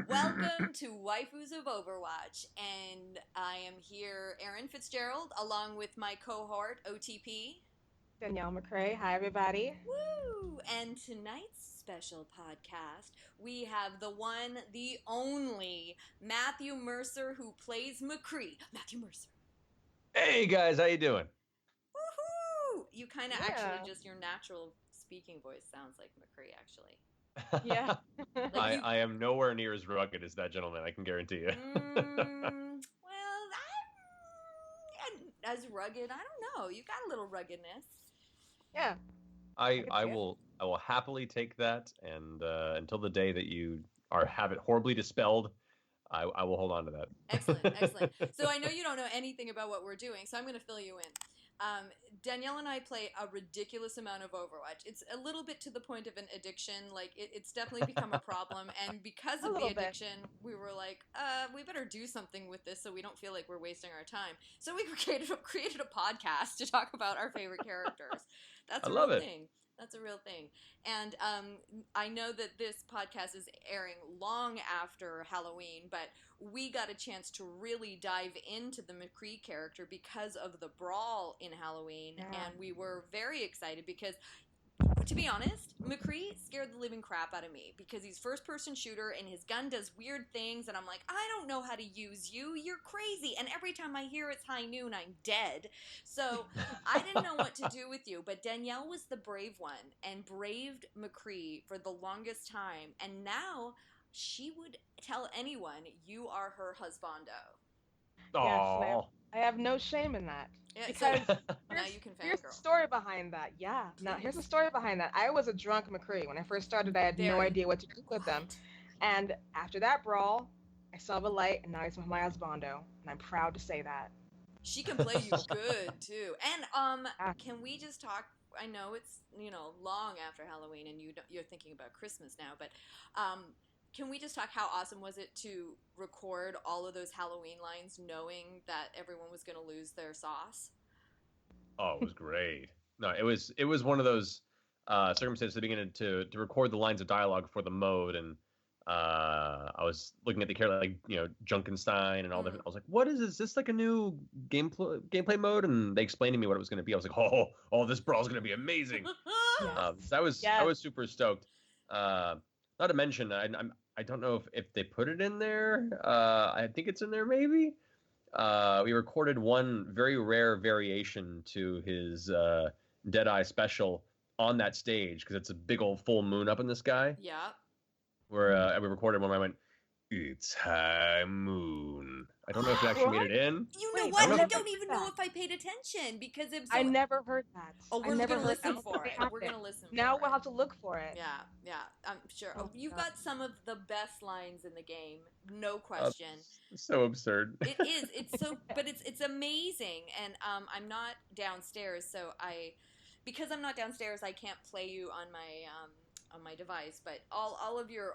Welcome to Waifus of Overwatch, and I am here, Erin Fitzgerald, along with my cohort, OTP. McCree. Hi, everybody. Woo! And tonight's special podcast, we have the one, the only Matthew Mercer, who plays McCree. Matthew Mercer. Hey guys, how you doing? Woohoo! You kind of actually Yeah. just, your natural speaking voice sounds like McCree, actually. Yeah. Like you. I am nowhere near as rugged as that gentleman, I can guarantee you. Well, as rugged, I don't know. You got a little ruggedness. Yeah. I will happily take that, and until the day that you have it horribly dispelled, I will hold on to that. Excellent, excellent. So I know you don't know anything about what we're doing, so I'm going to fill you in. Danielle and I play a ridiculous amount of Overwatch. It's a little bit to the point of an addiction. Like it's definitely become a problem, and because of the addiction, we were like, we better do something with this so we don't feel like we're wasting our time. So we created a podcast to talk about our favorite characters. That's a real thing. That's a real thing. And I know that this podcast is airing long after Halloween, but we got a chance to really dive into the McCree character because of the brawl in Halloween, and we were very excited because, to be honest, McCree scared the living crap out of me because he's first-person shooter and his gun does weird things, and I'm like, I don't know how to use you. You're crazy. And every time I hear it's high noon, I'm dead. So I didn't know what to do with you, but Danielle was the brave one and braved McCree for the longest time, and now she would tell anyone you are her husbando. Yes, I have no shame in that. Yeah, because so now you can here's the fangirl. story behind that. Yeah. Now, here's the story behind that. I was a drunk McCree. When I first started, I had no idea what to do with them. And after that brawl, I saw the light, and now he's my husbando. And I'm proud to say that. She can play you good, too. And can we just talk? I know it's, long after Halloween, and you're thinking about Christmas now, but can we just talk how awesome was it to record all of those Halloween lines knowing that everyone was going to lose their sauce? Oh, it was great. No, it was one of those circumstances at the beginning to record the lines of dialogue for the mode, and I was looking at the character like Junkenstein and all different. I was like, "What is this? Is this like a new gameplay mode?" And they explained to me what it was going to be. I was like, "Oh, this brawl is going to be amazing." So I was super stoked. Not to mention, I don't know if they put it in there. I think it's in there maybe. We recorded one very rare variation to his Deadeye special on that stage because it's a big old full moon up in the sky. Yeah. Where we recorded one where I went, "It's high moon." I don't know if it actually made it in. You know what? I don't even know if I paid attention because it was I never heard that. Oh, we're going to listen for it. We're going to listen for it. Now we'll have to look for it. Yeah, I'm sure. You've got some of the best lines in the game, no question. So absurd. It is. It's so, but it's amazing. And I'm not downstairs, because I'm not downstairs, I can't play you on my device, but all of your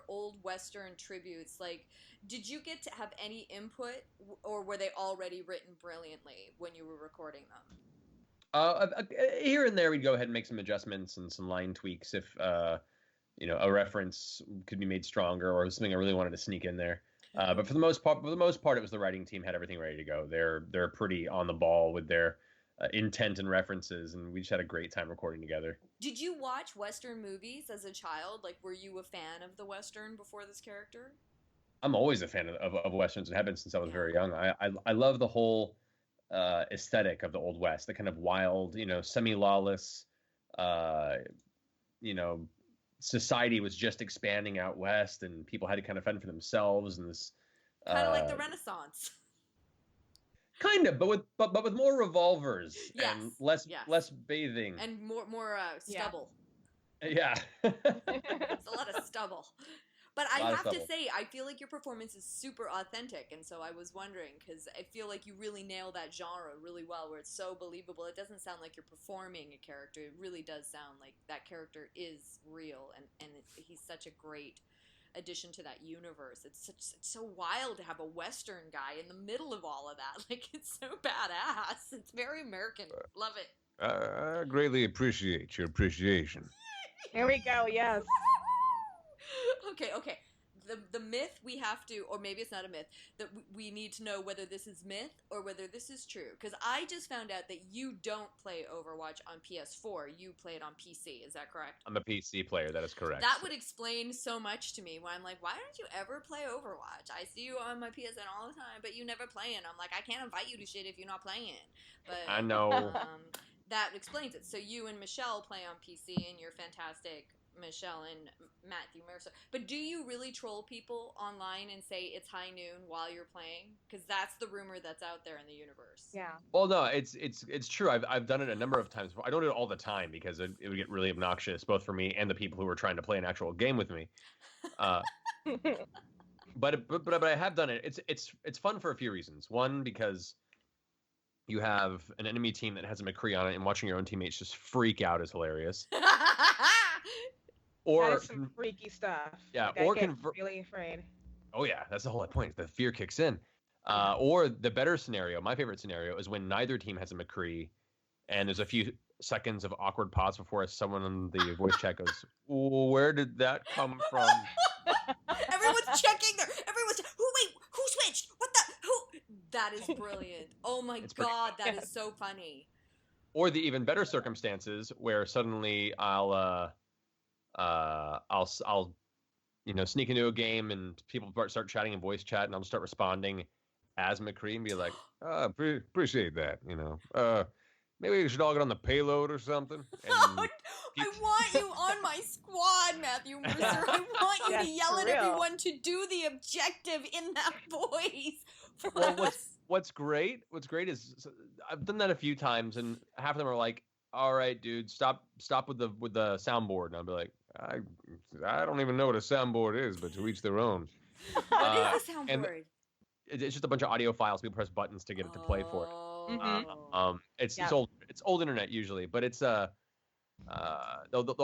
old Western tributes, like, did you get to have any input, or were they already written brilliantly when you were recording them? Here and there, we'd go ahead and make some adjustments and some line tweaks if a reference could be made stronger or something I really wanted to sneak in there. But for the most part, it was the writing team had everything ready to go. They're pretty on the ball with their intent and references, and we just had a great time recording together. Did you watch Western movies as a child? Like, were you a fan of the Western before this character? I'm always a fan of Westerns and have been since I was very young. I love the whole aesthetic of the Old West, the kind of wild, semi-lawless, society was just expanding out west, and people had to kind of fend for themselves, and this kind of like the Renaissance. Kind of, but with more revolvers and less bathing and more stubble. Yeah, it's a lot of stubble. But I have to say, I feel like your performance is super authentic, and so I was wondering, because I feel like you really nail that genre really well, where it's so believable. It doesn't sound like you're performing a character. It really does sound like that character is real, and he's such a great addition to that universe. It's so wild to have a Western guy in the middle of all of that. Like, it's so badass. It's very American. Love it. I greatly appreciate your appreciation. Here we go, yes. Okay. the myth we have to, or maybe it's not a myth, that we need to know whether this is myth or whether this is true. Because I just found out that you don't play Overwatch on PS4. You play it on PC. Is that correct? I'm a PC player. That is correct. That would explain so much to me. Why I'm like, why don't you ever play Overwatch? I see you on my PSN all the time, but you never play it. I'm like, I can't invite you to shit if you're not playing. But I know. That explains it. So you and Michelle play on PC, and you're fantastic, Michelle and Matthew Mercer. But do you really troll people online and say it's high noon while you're playing? Because that's the rumor that's out there in the universe. Yeah. Well, no, it's true. I've done it a number of times. I don't do it all the time because it would get really obnoxious, both for me and the people who are trying to play an actual game with me. But I have done it. It's fun for a few reasons. One, because you have an enemy team that has a McCree on it, and watching your own teammates just freak out is hilarious. Or that is some freaky stuff. Yeah, like, or I get really afraid. Oh yeah, that's the whole point. The fear kicks in. Or the better scenario, my favorite scenario, is when neither team has a McCree, and there's a few seconds of awkward pause before someone on the voice chat goes, "Where did that come from?" Everyone's checking there. Who switched? What the? Who? That is brilliant. Oh my God, that is so funny. Or the even better circumstances where suddenly I'll sneak into a game and people start chatting in voice chat, and I'll start responding as McCree and be like, appreciate that. Maybe we should all get on the payload or something. I want you on my squad, Matthew Mercer. I want you to yell at everyone to do the objective in that voice. Well, what's great is I've done that a few times, and half of them are like, "All right, dude, stop with the soundboard," and I'll be like, I don't even know what a soundboard is, but to each their own. What is a soundboard? It's just a bunch of audio files. People press buttons to get it to play for it. It's old internet usually, but it's they'll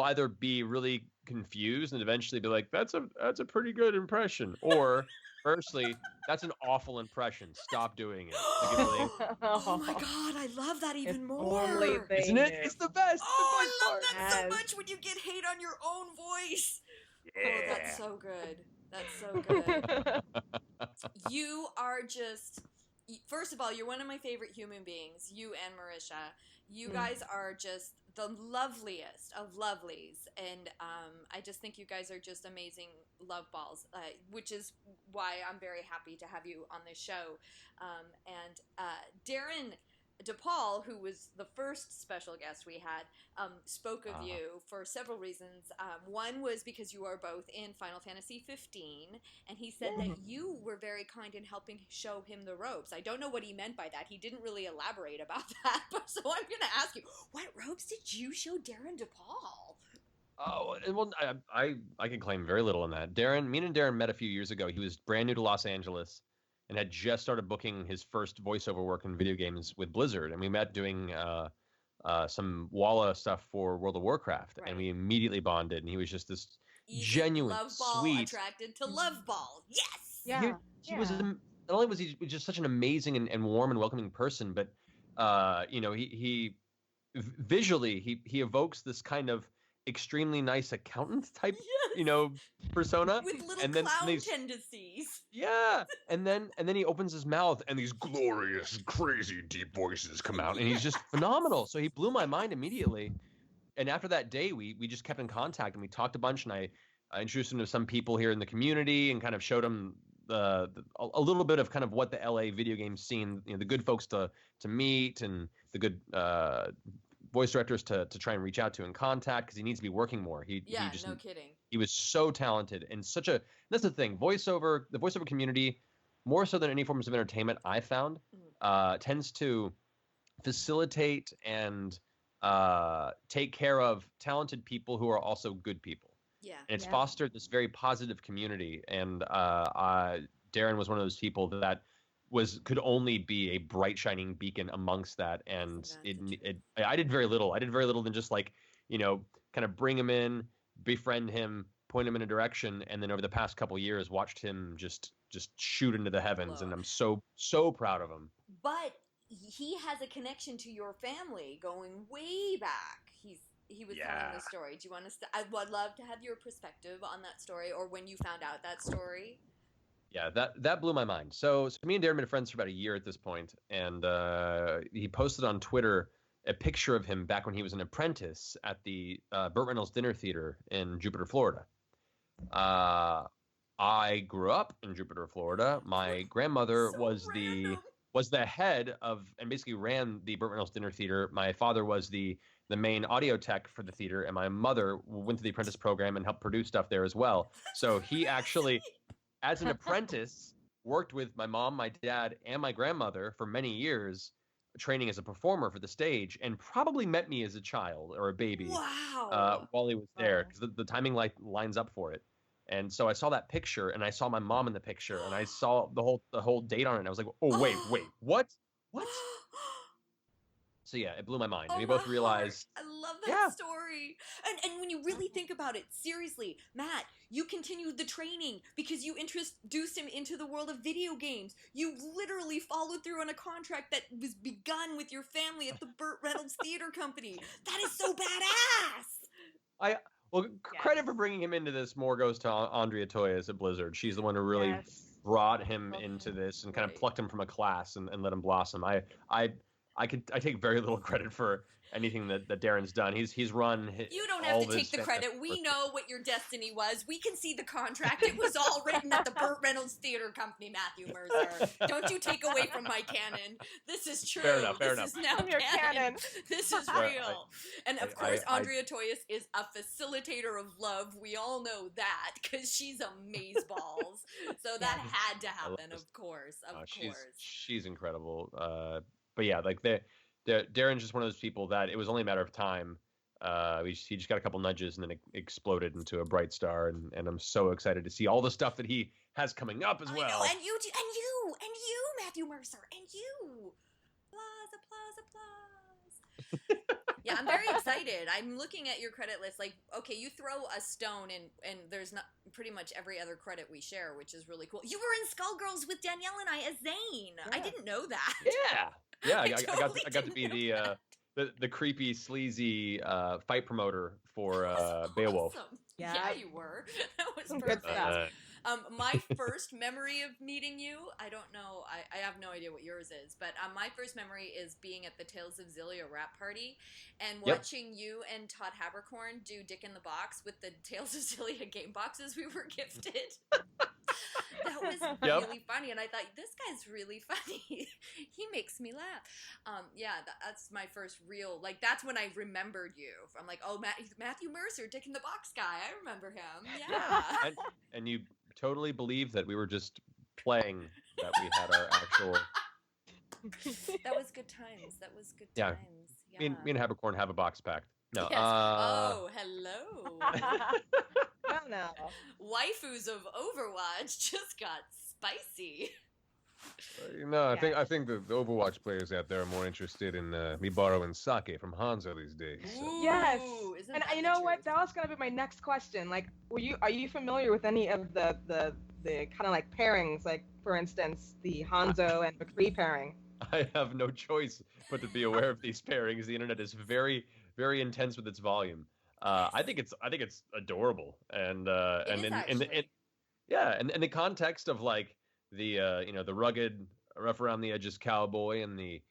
either be really confused and eventually be like, that's a pretty good impression, or firstly, that's an awful impression. Stop doing it. Oh my God, I love that even more. Isn't it? It's the best. Oh, I love that so much when you get hate on your own voice. Yeah. Oh, that's so good. That's so good. You are just, first of all, you're one of my favorite human beings, you and Marisha. You guys are just the loveliest of lovelies, and I just think you guys are just amazing love balls, which is why I'm very happy to have you on this show. And Darren DePaul, who was the first special guest we had, spoke of you for several reasons. One was because you are both in Final Fantasy 15, and he said that you were very kind in helping show him the ropes. I don't know what he meant by that. He didn't really elaborate about that, but so I'm going to ask you, what ropes did you show Darren DePaul? Oh, well, I can claim very little in that. Me and Darren met a few years ago. He was brand new to Los Angeles and had just started booking his first voiceover work in video games with Blizzard. And we met doing some Walla stuff for World of Warcraft. Right. And we immediately bonded. And he was just this genuine, love ball sweet, attracted to love ball. Yes. Yeah. He was not only was he just such an amazing and warm and welcoming person, but he visually he evokes this kind of extremely nice accountant type, persona with little clown tendencies. Yeah, and then he opens his mouth and these glorious, crazy, deep voices come out, and he's just phenomenal. So he blew my mind immediately. And after that day, we just kept in contact and we talked a bunch. And I introduced him to some people here in the community and kind of showed him a little bit of kind of what the LA video game scene, the good folks to meet and the good voice directors to try and reach out to and contact, because he needs to be working more. No kidding. He was so talented and that's the thing. The voiceover community, more so than any forms of entertainment I found, tends to facilitate and take care of talented people who are also good people. Yeah. And it's fostered this very positive community. And Darren was one of those people that could only be a bright shining beacon amongst that. And I did very little. I did very little than just kind of bring him in, befriend him, point him in a direction, and then over the past couple years watched him just shoot into the heavens. And I'm so proud of him. But he has a connection to your family going way back. he was telling the story. Do you want to? I would love to have your perspective on that story, or when you found out that story. Yeah, that blew my mind. So me and Darren have been friends for about a year at this point, and he posted on Twitter a picture of him back when he was an apprentice at the Burt Reynolds Dinner Theater in Jupiter, Florida. I grew up in Jupiter, Florida. My grandmother was the head of and basically ran the Burt Reynolds Dinner Theater. My father was the main audio tech for the theater, and my mother went to the apprentice program and helped produce stuff there as well. So he actually, as an apprentice, worked with my mom, my dad, and my grandmother for many years, training as a performer for the stage, and probably met me as a child or a baby. Wow. While he was there, because the timing lines up for it. And so I saw that picture, and I saw my mom in the picture, and I saw the whole date on it. And I was like, "Oh wait, what? So yeah, it blew my mind. And we both realized. I love that story. And when you really think about it, seriously, Matt, you continued the training because you introduced him into the world of video games. You literally followed through on a contract that was begun with your family at the Burt Reynolds Theater Company. That is so badass. Credit for bringing him into this more goes to Andrea Toyas at Blizzard. She's the one who really brought him into this and kind of plucked him from a class and let him blossom. I take very little credit for anything that Darren's done. He's run. You don't have to take the credit. We know what your destiny was. We can see the contract. It was all written at the Burt Reynolds Theater Company, Matthew Mercer. Don't you take away from my canon. This is true. Fair enough. This is now canon. This is real. And of course, Andrea Toyas is a facilitator of love. We all know that because she's amazeballs. So that had to happen, of course. She's incredible. But yeah, like Darren's just one of those people that it was only a matter of time. He just got a couple nudges and then it exploded into a bright star. And I'm so excited to see all the stuff that he has coming up as well. I know, and you, Matthew Mercer, and you. Applause. Yeah, I'm very excited. I'm looking at your credit list. Like, okay, you throw a stone and there's not pretty much every other credit we share, which is really cool. You were in Skullgirls with Danielle and I as Zane. Yeah. I didn't know that. Yeah, I got to be the creepy, sleazy fight promoter for Beowulf. Awesome. Yeah, you were. That was perfect. My first memory of meeting you, I don't know, I have no idea what yours is, but my first memory is being at the Tales of Zillia wrap party and watching you and Todd Habercorn do Dick in the Box with the Tales of Zillia game boxes we were gifted. That was really funny, and I thought, this guy's really funny. He makes me laugh. That's my first real, like, that's when I remembered you. I'm like, oh, Matthew Mercer, Dick in the Box guy. I remember him. Yeah. And you totally believed that we were just playing, that we had our actual... That was good times. Yeah. Me and Habercorn have a box pact. No. Yes. Oh, hello. No. Waifus of Overwatch just got spicy. I think the Overwatch players out there are more interested in me borrowing sake from Hanzo these days. So. Ooh, yes, and you know what? That was gonna be my next question. Like, are you familiar with any of the kind of like pairings? Like, for instance, the Hanzo and McCree pairing. I have no choice but to be aware of these pairings. The internet is very, very intense with its volume. I think it's adorable, and in the context of like the rugged, rough around the edges cowboy and the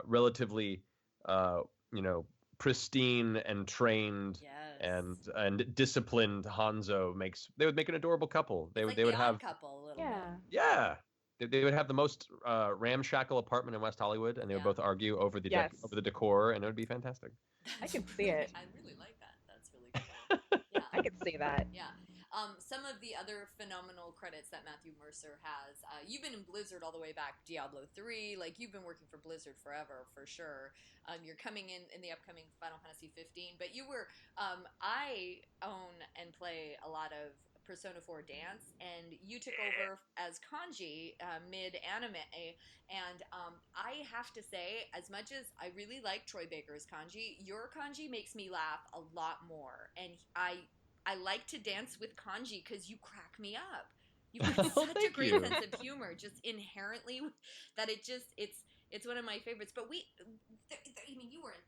relatively pristine and trained and disciplined Hanzo they would make an adorable couple. They would have couple a little bit. Yeah. They would have the most ramshackle apartment in West Hollywood, and they would both argue over the over the decor, and it would be fantastic. I can see it. I really like that. That's really cool. Yeah. I can see that. Yeah. Some of the other phenomenal credits that Matthew Mercer has, you've been in Blizzard all the way back, Diablo 3, like you've been working for Blizzard forever, for sure. You're coming in the upcoming Final Fantasy 15, but you were, I own and play a lot of Persona 4 Dance, and you took over as Kanji mid-anime, and I have to say, as much as I really like Troy Baker's Kanji, your Kanji makes me laugh a lot more, and I like to dance with Kanji because you crack me up. You have such a great sense of humor, just inherently, that it's one of my favorites. But you were in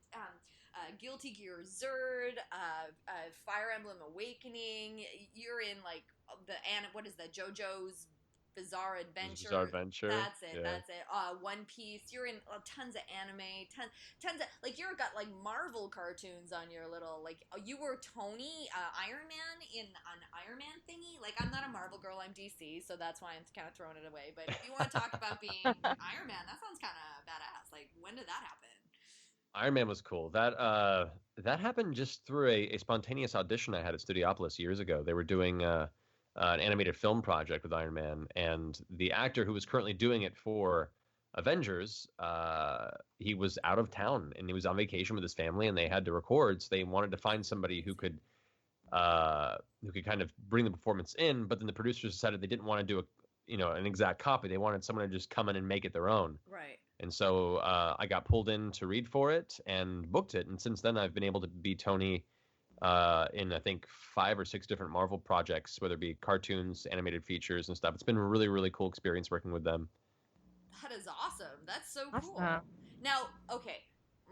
Guilty Gear Zerd, Fire Emblem Awakening. You're in like what is that? JoJo's Bizarre Adventure. Bizarre Adventure. That's it. Yeah. That's it. One Piece. You're in tons of anime. Tons of like you've got like Marvel cartoons on your little like. You were Tony Iron Man in an Iron Man thingy. Like I'm not a Marvel girl. I'm DC, so that's why I'm kind of throwing it away. But if you want to talk about being Iron Man, that sounds kind of badass. Like when did that happen? Iron Man was cool. That happened just through a spontaneous audition I had at Studiopolis years ago. They were doing an animated film project with Iron Man, and the actor who was currently doing it for Avengers, he was out of town and he was on vacation with his family, and they had to record. So they wanted to find somebody who could kind of bring the performance in. But then the producers decided they didn't want to do an exact copy. They wanted someone to just come in and make it their own. Right. And so I got pulled in to read for it and booked it. And since then, I've been able to be Tony in, I think, 5 or 6 different Marvel projects, whether it be cartoons, animated features, and stuff. It's been a really, really cool experience working with them. That is awesome. That's so cool. Awesome. Now, okay,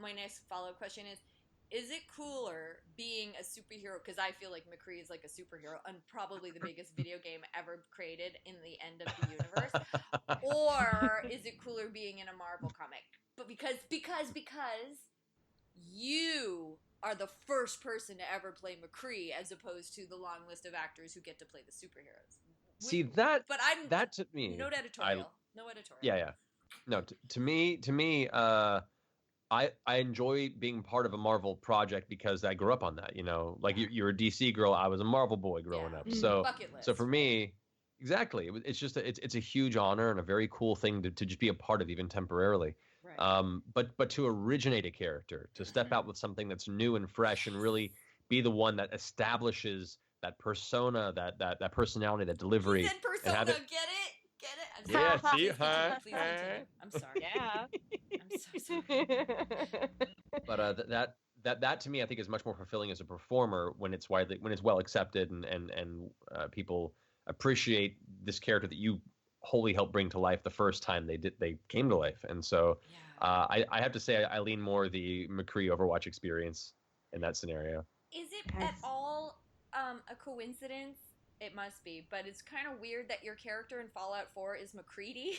my next follow-up question is it cooler being a superhero? Because I feel like McCree is like a superhero and probably the biggest video game ever created in the end of the universe. Or is it cooler being in a Marvel comic? But because you are the first person to ever play McCree as opposed to the long list of actors who get to play the superheroes. See, that to me... No editorial. No editorial. Yeah. No, to me, I enjoy being part of a Marvel project because I grew up on that. Like you're a DC girl, I was a Marvel boy growing up. So, bucket list. So for me, exactly, it's just it's a huge honor and a very cool thing to just be a part of, even temporarily. Right. But to originate a character, to step out with something that's new and fresh, and really be the one that establishes that persona, that personality, that delivery. He said persona, and have it, get it? I'm yeah, sorry. see, Please huh? continue. I'm sorry. Yeah. I'm so sorry. But that to me, I think, is much more fulfilling as a performer when it's well accepted and people appreciate this character that you wholly helped bring to life the first time they came to life. And so I have to say I lean more the McCree Overwatch experience in that scenario. Is it at all a coincidence? It must be, but it's kind of weird that your character in Fallout 4 is McCree.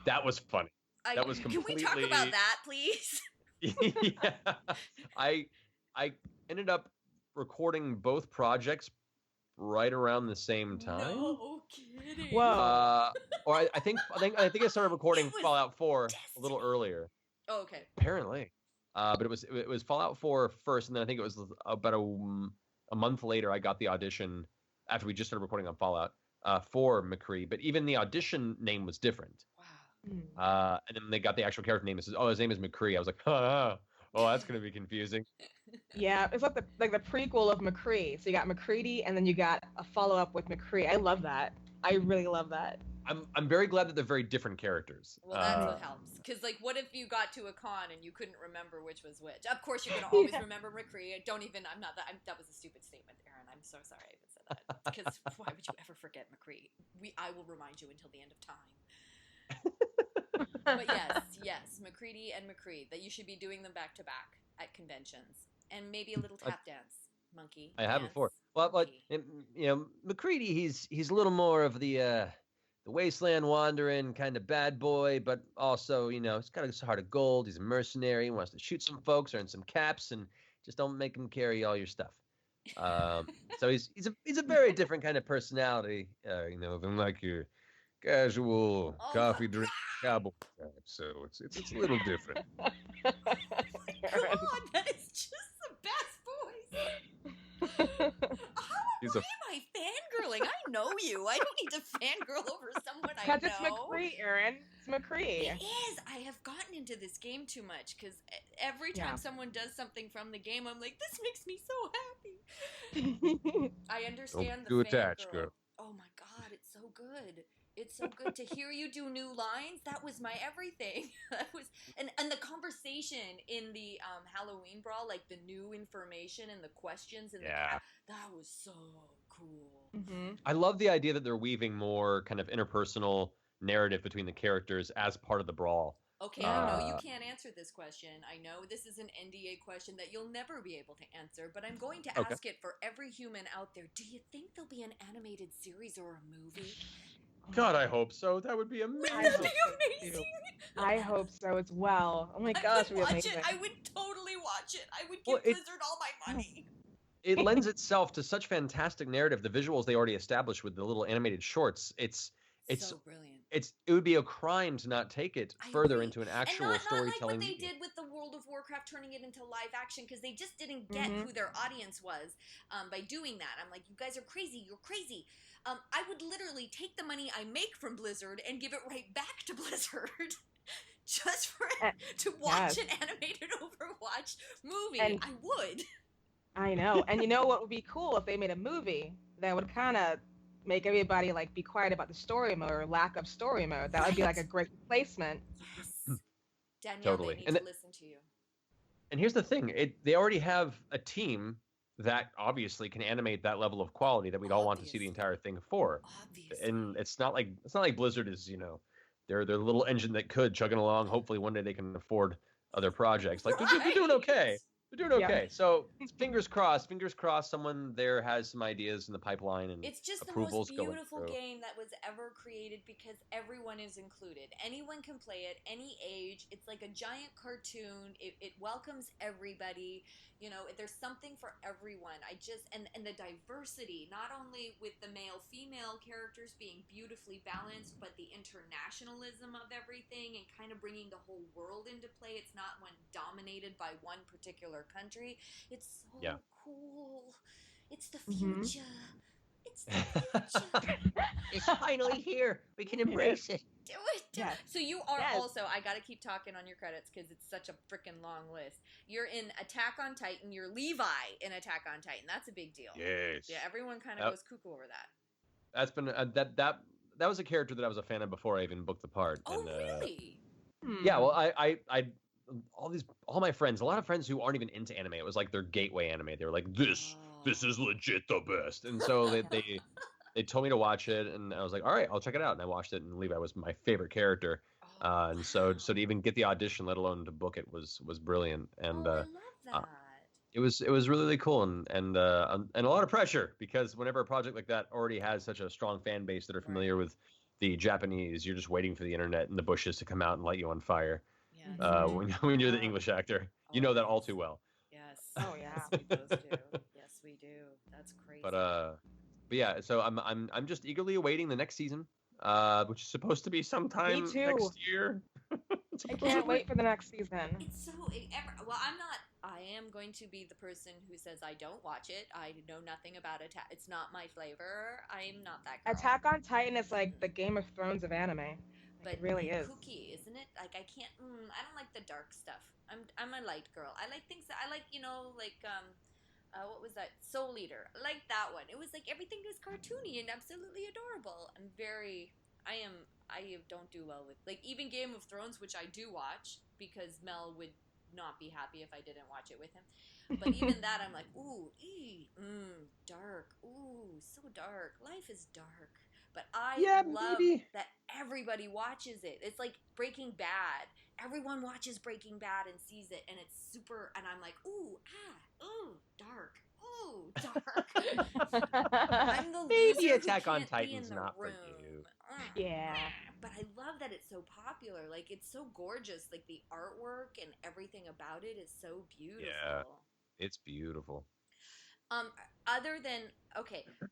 That was funny. That was completely... Can we talk about that, please? Yeah. I ended up recording both projects right around the same time. No kidding. Whoa. Or I think I started recording Fallout 4 a little earlier. Oh, okay. Apparently. But it was Fallout 4 first, and then I think it was about a month later I got the audition after we just started recording on Fallout for McCree. But even the audition name was different. Wow. And then they got the actual character name. It says, his name is McCree. I was like, oh, that's going to be confusing. Yeah, it's like the prequel of McCree. So you got McCready, and then you got a follow-up with McCree. I love that. I really love that. I'm very glad that they're very different characters. Well, that's what helps. Because, like, what if you got to a con and you couldn't remember which was which? Of course, you're going to always remember McCree. That was a stupid statement, Erin. I'm so sorry I even said that. Because why would you ever forget McCree? I will remind you until the end of time. But yes, McCready and McCree. That you should be doing them back to back at conventions. And maybe a little tap dance. Monkey. I have before. Well, McCready, he's a little more of the wasteland wandering kind of bad boy, but also, he's got a heart of gold. He's a mercenary. He wants to shoot some folks, earn some caps, and just don't make him carry all your stuff. So he's a very different kind of personality, than like your casual coffee drink cowboy type. So it's a little different. God, that is just the best voice. Why am I fangirling? I know you. I don't need to fangirl over someone I know. Because it's McCree, Erin. It's McCree. It is. I have gotten into this game too much because every time someone does something from the game, I'm like, this makes me so happy. I understand the attached, girl. Oh my God, it's so good. It's so good to hear you do new lines. That was my everything. And the conversation in the Halloween brawl, like the new information and the questions and that was so cool. Mm-hmm. I love the idea that they're weaving more kind of interpersonal narrative between the characters as part of the brawl. Okay, I know you can't answer this question. I know this is an NDA question that you'll never be able to answer, but I'm going to ask it for every human out there. Do you think there'll be an animated series or a movie? God, I hope so. That would be amazing. Wouldn't that be amazing? I hope so as well. Oh my gosh, I it would be amazing. I would totally watch it. I would give Blizzard all my money. It lends itself to such fantastic narrative. The visuals they already established with the little animated shorts. It's so brilliant. It would be a crime to not take it further into an actual storytelling. Not like what they did with the World of Warcraft, turning it into live action, because they just didn't get who their audience was by doing that. I'm like, you guys are crazy. You're crazy. I would literally take the money I make from Blizzard and give it right back to Blizzard. Just for to watch an animated Overwatch movie. And I would. I know. And you know what would be cool if they made a movie that would kind of make everybody like be quiet about the story mode or lack of story mode. That would be like a great replacement. Yes. Danielle, they need to listen to you. And here's the thing. They already have a team that obviously can animate that level of quality that we'd all want to see the entire thing for. Obviously. And it's not like Blizzard is, they're the little engine that could chugging along. Hopefully one day they can afford other projects. Like they're doing okay. They're doing okay. Yeah. So fingers crossed. Someone there has some ideas in the pipeline, and it's just the most beautiful game that was ever created because everyone is included. Anyone can play it, any age. It's like a giant cartoon. It welcomes everybody. There's something for everyone. And the diversity, not only with the male-female characters being beautifully balanced, but the internationalism of everything and kind of bringing the whole world into play. It's not one dominated by one particular country. It's so cool. It's the future. It's the future. It's finally here. We can embrace it. Do it. Yes. So you are also, I got to keep talking on your credits because it's such a freaking long list. You're in Attack on Titan. You're Levi in Attack on Titan. That's a big deal. Yes. Yeah, everyone kind of goes cuckoo over that. That's been, that was a character that I was a fan of before I even booked the part. Oh, really? Yeah, well, I all my friends, a lot of friends who aren't even into anime, it was like their gateway anime. They were like, this is legit the best. And so they told me to watch it, and I was like, all right, I'll check it out. And I watched it, and Levi was my favorite character. And so to even get the audition, let alone to book it, was brilliant. And I love that. It was really cool and a lot of pressure, because whenever a project like that already has such a strong fan base that are familiar with the Japanese, you're just waiting for the internet and the bushes to come out and light you on fire. Yeah. When you're the English actor, you know that all too well. Yes. Oh yeah. Yes, we both do. Yes, we do. That's crazy. But yeah. So I'm just eagerly awaiting the next season, which is supposed to be sometime next year. I can't wait for the next season. It's so I am going to be the person who says I don't watch it. I know nothing about it. It's not my flavor. I'm not that girl. Attack on Titan is like the Game of Thrones of anime. But it really is kooky, isn't it? Like I can't. I don't like the dark stuff. I'm a light girl. I like things that I like. What was that? Soul Eater. I like that one. It was like everything was cartoony and absolutely adorable. I don't do well with like even Game of Thrones, which I do watch because Mel would not be happy if I didn't watch it with him. But even that, I'm like, ooh, dark. Ooh, so dark. Life is dark. But I love that everybody watches it. It's like Breaking Bad. Everyone watches Breaking Bad and sees it, and it's super. And I'm like, dark. Ooh, dark. I'm the maybe Attack on Titan's not for you. Yeah. But I love that it's so popular. Like it's so gorgeous. Like the artwork and everything about it is so beautiful. Yeah, it's beautiful. Other than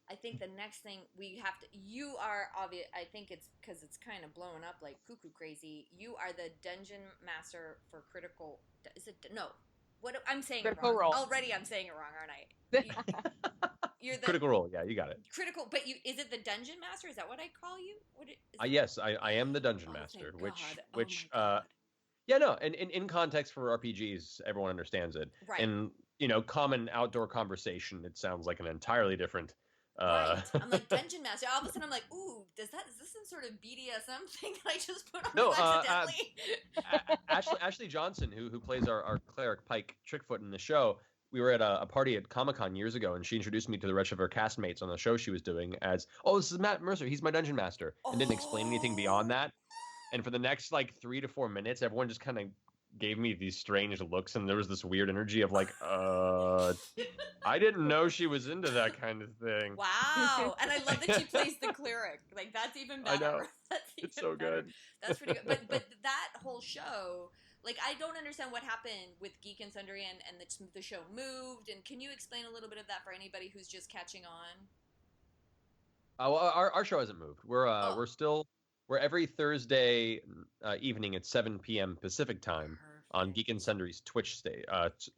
I think the next thing we have to. You are obvious. I think it's because it's kind of blowing up like cuckoo crazy. You are the dungeon master for Critical. Is it no? What I'm saying Critical it wrong. Role. Already, I'm saying it wrong, aren't I? You're the Critical Role. Yeah, you got it. Critical, but is it the dungeon master? Is that what I call you? Yes, I am the dungeon master. Yeah, no, and in context for RPGs, everyone understands it. Right. And common outdoor conversation, it sounds like an entirely different. Right. I'm like dungeon master. All of a sudden, I'm like, ooh, is this some sort of BDSM thing that I just put on you accidentally? Ashley Johnson, who plays our cleric Pike Trickfoot in the show, we were at a party at Comic-Con years ago, and she introduced me to the rest of her castmates on the show she was doing as, this is Matt Mercer, he's my dungeon master, and didn't explain anything beyond that. And for the next like 3 to 4 minutes, everyone just kind of gave me these strange looks, and there was this weird energy of like, I didn't know she was into that kind of thing. Wow. And I love that she plays the cleric. Like, that's even better. I know. That's even It's so better. good. That's pretty good. But that whole show, like, I don't understand what happened with Geek and Sundry and the show moved. And can you explain a little bit of that for anybody who's just catching on? Well, our show hasn't moved. We're every Thursday evening at 7 p.m. Pacific time on Geek and Sundry's Twitch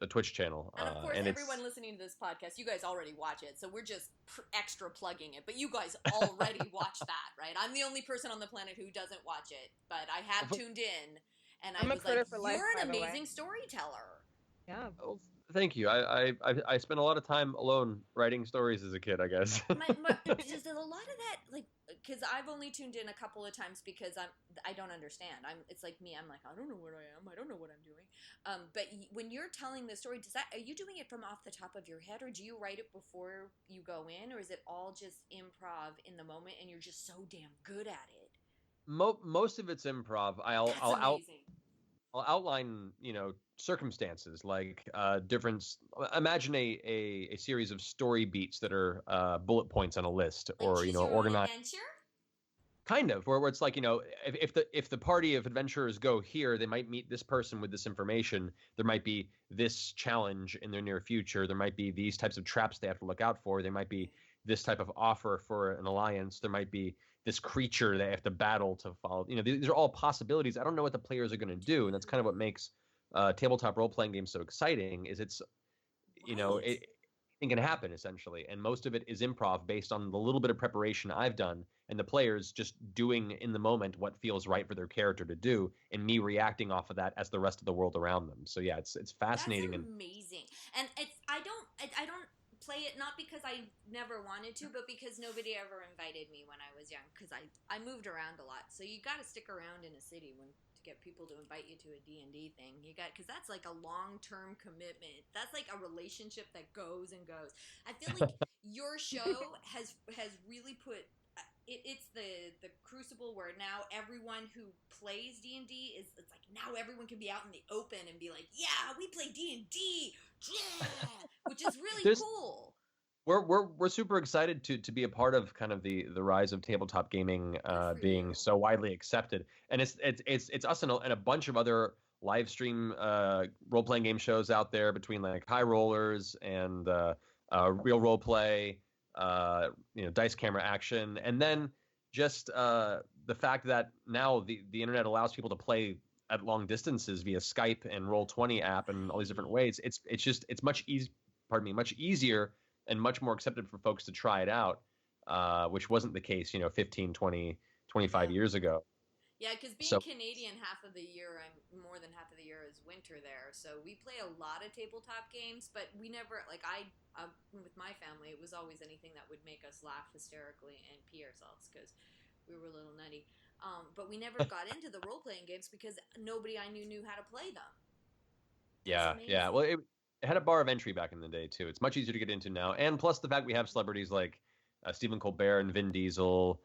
Twitch channel. And of course, and everyone listening to this podcast, you guys already watch it, so we're just extra plugging it. But you guys already watch that, right? I'm the only person on the planet who doesn't watch it, but I have tuned in, and I was like, "You're an amazing storyteller." Yeah. Oh, thank you. I spent a lot of time alone writing stories as a kid, I guess. There's a lot of that, like, because I've only tuned in a couple of times because I don't understand. It's like me. I'm like, I don't know what I am. I don't know what I'm doing. But when you're telling the story, are you doing it from off the top of your head, or do you write it before you go in, or is it all just improv in the moment and you're just so damn good at it? Most of it's improv. I'll outline, circumstances like imagine a series of story beats that are bullet points on a list, like or organized. Adventure? Kind of, where it's like, if the party of adventurers go here, they might meet this person with this information. There might be this challenge in their near future. There might be these types of traps they have to look out for. There might be this type of offer for an alliance. There might be this creature they have to battle to follow. These are all possibilities. I don't know what the players are going to do, and that's kind of what makes tabletop role-playing games so exciting. Is it can happen essentially, and most of it is improv based on the little bit of preparation I've done, and the players just doing in the moment what feels right for their character to do, and me reacting off of that as the rest of the world around them. So yeah, it's fascinating. That's amazing. And I don't play it not because I never wanted to, but because nobody ever invited me when I was young, because I moved around a lot. So you got to stick around in a city to get people to invite you to a D&D thing. Because that's like a long-term commitment. That's like a relationship that goes and goes. I feel like your show has really put it's the crucible where now everyone who plays D&D it's like now everyone can be out in the open and be like, yeah, we play D&D, yeah, which is really cool. We're super excited to be a part of kind of the rise of tabletop gaming being so widely accepted, and it's us and a bunch of other live stream role playing game shows out there, between like High Rollers and Real Role Play, dice camera action, and then just the fact that now the internet allows people to play at long distances via Skype and Roll20 app and all these different ways. It's much easier and much more accepted for folks to try it out, which wasn't the case 15, 20, 25 years ago. Yeah, because being Canadian half of the year, more than half of the year is winter there. So we play a lot of tabletop games, but we never, like with my family, it was always anything that would make us laugh hysterically and pee ourselves because we were a little nutty. But we never got into the role-playing games because nobody I knew how to play them. Yeah. Well, it had a bar of entry back in the day, too. It's much easier to get into now. And plus the fact we have celebrities like Stephen Colbert and Vin Diesel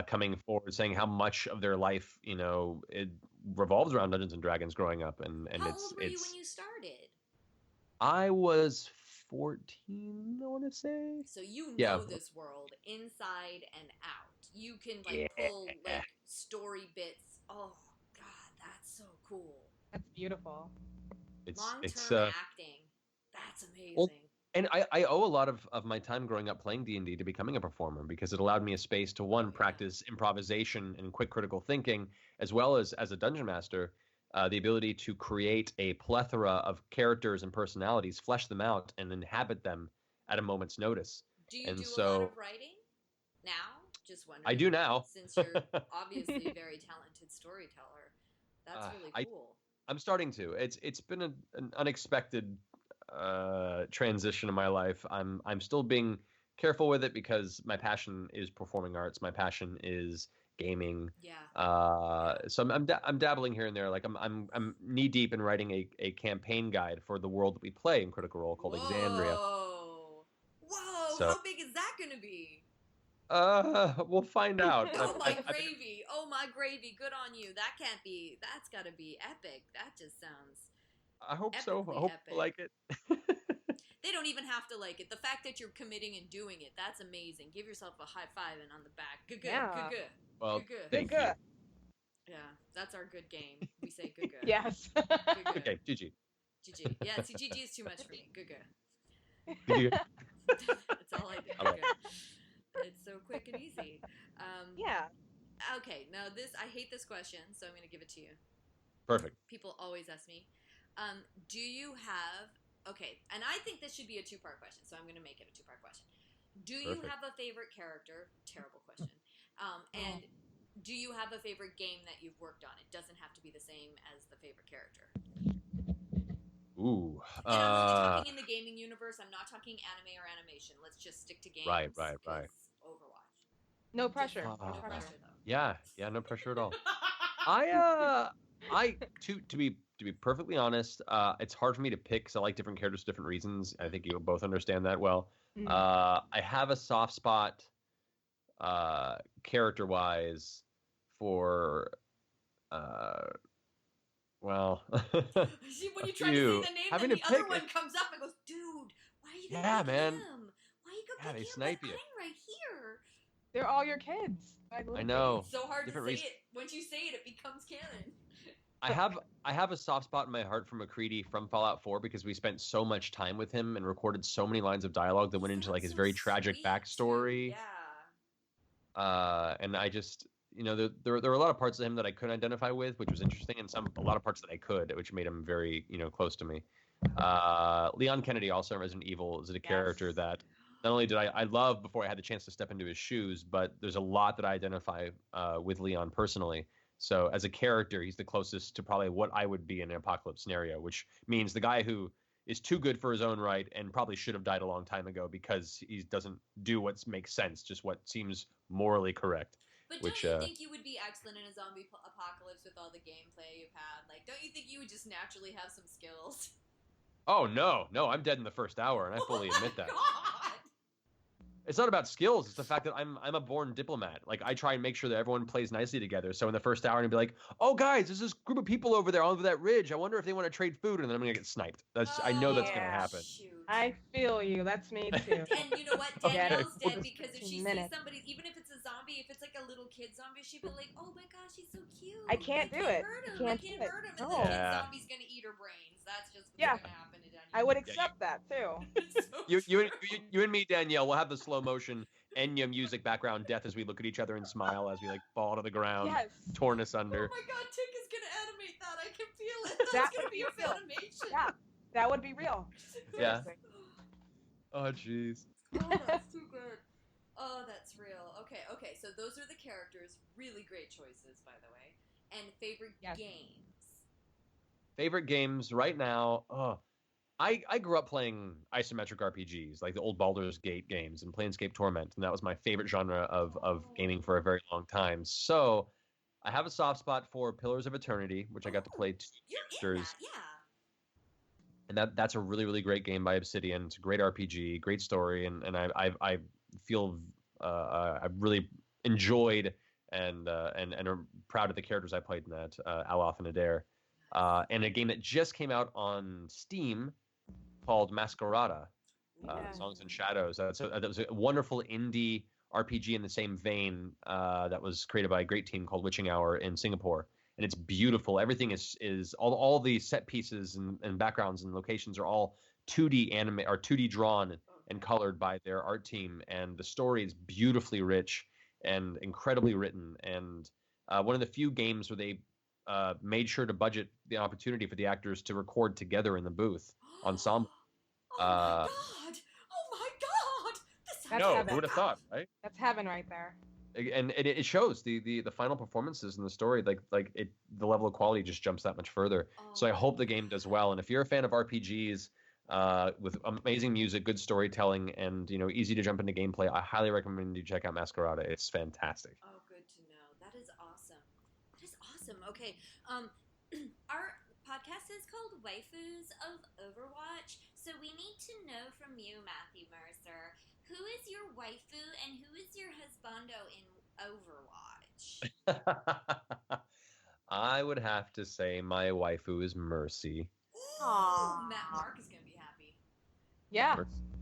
coming forward saying how much of their life, it revolves around Dungeons and Dragons growing up. And how old were you when you started? I was 14, I want to say. So you know this world inside and out. You can pull story bits. Oh God, that's so cool. That's beautiful. Long-term acting. That's amazing. Well, and I owe a lot of my time growing up playing D&D to becoming a performer, because it allowed me a space to practice improvisation and quick critical thinking, as well as a dungeon master, the ability to create a plethora of characters and personalities, flesh them out, and inhabit them at a moment's notice. Do you do a lot of writing now? Just wondering. I do now. Since you're obviously a very talented storyteller. That's really cool. I'm starting to. It's been an unexpected transition in my life. I'm still being careful with it because my passion is performing arts. My passion is gaming. Yeah. So I'm dabbling here and there. Like I'm knee deep in writing a campaign guide for the world that we play in Critical Role called Exandria. Whoa! So, how big is that going to be? We'll find out. Oh my gravy! Oh my gravy! Good on you. That can't be. That's got to be epic. That just sounds. I hope so. I Epically hope epic. you like it. They don't even have to like it. The fact that you're committing and doing it, that's amazing. Give yourself a high five and on the back. Good, Yeah. good. Well, Good. thank you. Good. Yeah, that's our good game. We say good. Yes. Good. Okay, GG. GG. Yeah, see, GG is too much for me. Good. GG. That's all I do. Good. It's so quick and easy. Yeah. Okay, now I hate this question, so I'm going to give it to you. Perfect. People always ask me, do you have, okay, and I think this should be a two-part question, so I'm going to make it a two-part question. Do you Perfect. have a favorite character? Terrible question. And do you have a favorite game that you've worked on? It doesn't have to be the same as the favorite character. Ooh. And I'm only talking in the gaming universe. I'm not talking anime or animation. Let's just stick to games. Right. 'cause Overwatch. No pressure. No Uh, pressure, though. Yeah, no pressure at all. To be perfectly honest, it's hard for me to pick because I like different characters for different reasons. I think you both understand that well. Mm. I have a soft spot, character-wise, for well, See, when you a try to few. say the name, Having then to the other pick one it- comes up and goes, dude, why are you going Yeah, to pick man. him? Why are you going to Yeah, pick they him? snipe But you. I'm right here. They're all your kids. I know. It's so hard to say Different reasons. it. Once you say it, it becomes canon. I have a soft spot in my heart for McCree from Fallout 4 because we spent so much time with him and recorded so many lines of dialogue that went into like his very tragic backstory. Too. Yeah. And I just, there were a lot of parts of him that I couldn't identify with, which was interesting, and a lot of parts that I could, which made him very, close to me. Leon Kennedy, also in Resident Evil, is a character that not only did I love before I had the chance to step into his shoes, but there's a lot that I identify with Leon personally. So as a character, he's the closest to probably what I would be in an apocalypse scenario, which means the guy who is too good for his own right and probably should have died a long time ago because he doesn't do what makes sense, just what seems morally correct. But Which, don't you think you would be excellent in a zombie apocalypse with all the gameplay you've had? Like, don't you think you would just naturally have some skills? Oh, no, I'm dead in the first hour, and I fully admit that. God! It's not about skills. It's the fact that I'm a born diplomat. Like, I try and make sure that everyone plays nicely together. So in the first hour, I'd be like, "Oh, guys, there's this group of people over there over that ridge. I wonder if they want to trade food." And then I'm gonna get sniped. I know that's gonna happen. Shoot. I feel you. That's me too. And you know what? Okay. Danielle's dead because if she Minutes. sees somebody, even if it's a zombie, if it's like a little kid zombie, she'd be like, "Oh my gosh, he's so cute. I can't do it. Hurt him. I I can't can't do it. hurt him." And No. the kid Yeah. zombie's gonna eat her brains. That's just what's Yeah. gonna happen to Danielle. I would accept that too. You and me, Danielle, we'll have the slow motion Enya music background death as we look at each other and smile as we like fall to the ground, Yes. torn Oh asunder. my god, Tick is gonna animate that. I can feel it. That's That gonna would be be a real. animation. Yeah, that would be real. Yeah. Seriously. Oh, jeez. Oh, that's too good. Oh, that's real. Okay. So those are the characters. Really great choices, by the way. And favorite Yes. games. Favorite games right now. Oh, I grew up playing isometric RPGs, like the old Baldur's Gate games and Planescape Torment, and that was my favorite genre of gaming for a very long time. So I have a soft spot for Pillars of Eternity, which I got to play two You're in characters. that, yeah. And that's a really, really great game by Obsidian. It's a great RPG, great story, and I feel I've really enjoyed and are proud of the characters I played in that, Aloth and Adair. And a game that just came out on Steam called Masquerada, Yeah. Songs and Shadows. That was a wonderful indie RPG in the same vein that was created by a great team called Witching Hour in Singapore. And it's beautiful. Everything is all the set pieces and backgrounds and locations are all 2D anime or 2D drawn and colored by their art team. And the story is beautifully rich and incredibly written. And one of the few games where they made sure to budget the opportunity for the actors to record together in the booth ensemble. Oh my god! Oh my god! This That's No, heaven. who would have thought, right? That's heaven right there. And it shows the final performances in the story, like the level of quality just jumps that much further. So I hope the game does well. And if you're a fan of RPGs with amazing music, good storytelling, and easy to jump into gameplay, I highly recommend you check out Masquerada. It's fantastic. Oh, good to know. That is awesome. Okay, our podcast is called Waifus of Overwatch, so we need to know from you, Matthew Mercer, Who is your waifu and who is your husbando in Overwatch? I would have to say my waifu is Mercy. Ooh, Mark is gonna be happy. Yeah.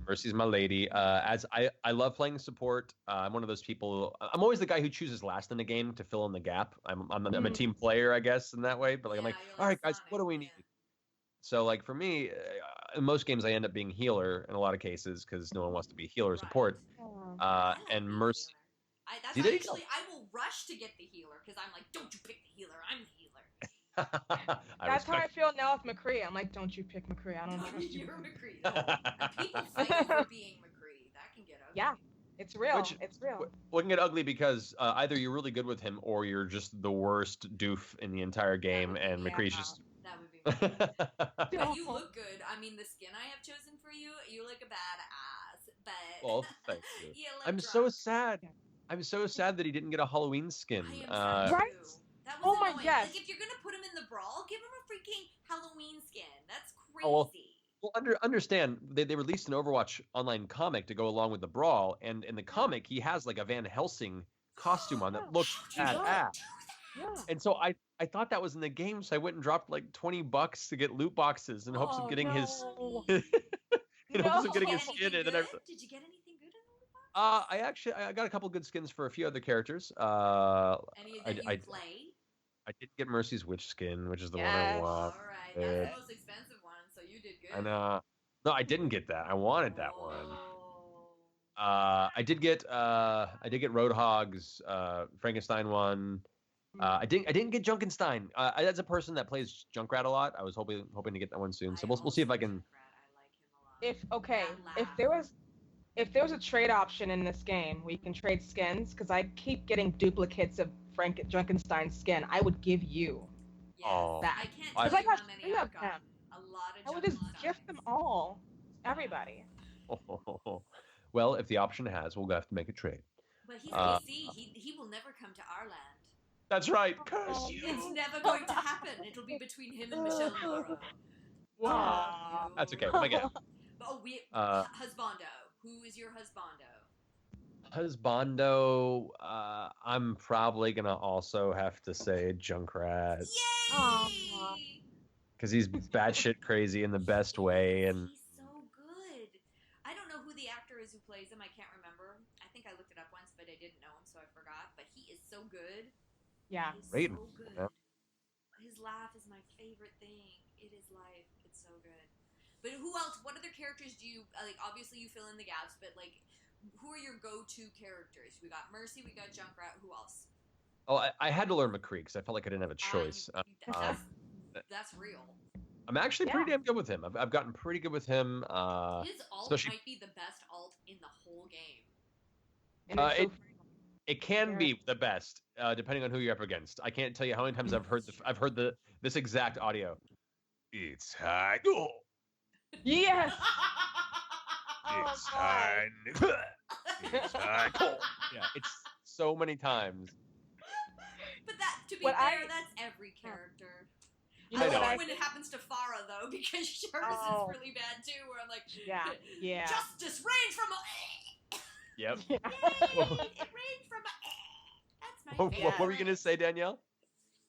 Mercy's my lady. As I love playing support. I'm one of those people. I'm always the guy who chooses last in the game to fill in the gap. I'm a team player, I guess, in that way. But like, I'm like, all right, guys, what do we need? So like for me, in most games I end up being healer in a lot of cases because no one wants to be healer support. And Mercy. I will rush to get the healer because I'm like, don't you pick the healer? I'm the healer. That's how I feel now with McCree. I'm like, don't you pick McCree? I don't trust you. You're McCree. No. And people fight over being McCree. That can get ugly. Yeah, it's real. It's real. Well, it can get ugly because either you're really good with him or you're just the worst doof in the entire game, and McCree's just. That would be but you look good. I mean, the skin I have chosen for you, you look a badass. But well, thank you. I'm drunk. so sad. I'm so sad that he didn't get a Halloween skin. I am right? That was my annoying. gosh. Like, if you're gonna put him in the brawl, give him a freaking Halloween skin. That's crazy. Oh, well, understand they released an Overwatch online comic to go along with the brawl, and in the comic he has like a Van Helsing costume on that looks badass. Yeah. And so I thought that was in the game, so I went and dropped like $20 to get loot boxes in hopes of getting his in hopes of getting his skin. And then did you get anything good in the loot box? I got a couple good skins for a few other characters. Any that you play? I did get Mercy's witch skin, which is the one I want. All right, that's the most expensive one, so you did good. And no, I didn't get that. I wanted that one. I did get Roadhog's Frankenstein one. I didn't get Junkenstein. As a person that plays Junkrat a lot, I was hoping to get that one soon. So we'll see if I can. If there was a trade option in this game where you can trade skins, because I keep getting duplicates of Junkenstein's skin, I would give you that. I can't tell you how many I've gotten. A lot of I would just gift them all, everybody. Well, if the option has, we'll have to make a trade. But he's PC. He will never come to our land. That's right. Curse you. It's never going to happen. It'll be between him and Michelle Morrow. Wow. That's okay. We'll make it happen. Husbando. Who is your husbando? Husbando, I'm probably gonna also have to say Junkrat. Yay! Because he's batshit crazy in the best way, and he's so good. I don't know who the actor is who plays him. I can't remember. I think I looked it up once, but I didn't know him, so I forgot. But he is so good. Yeah, he's so good. Yeah. His laugh is my favorite thing. It is life. It's so good. But who else? What other characters do you like? Obviously, you fill in the gaps, but like, who are your go-to characters? We got Mercy, we got Junkrat. Who else? Oh, I had to learn McCree because I felt like I didn't have a choice. That's real. I'm actually pretty damn good with him. I've gotten pretty good with him. His alt might be the best alt in the whole game. It can be the best, depending on who you're up against. I can't tell you how many times I've heard this exact audio. It's high. Oh. Yes. It's high. It's high. Yeah, it's so many times. But to be fair, that's every character. I love when it happens to Farah though, because hers is really bad too. Where I'm like, yeah. Justice reigns from a. Yep. Yay, it rained from a. That's my favorite. What were you gonna say, Danielle?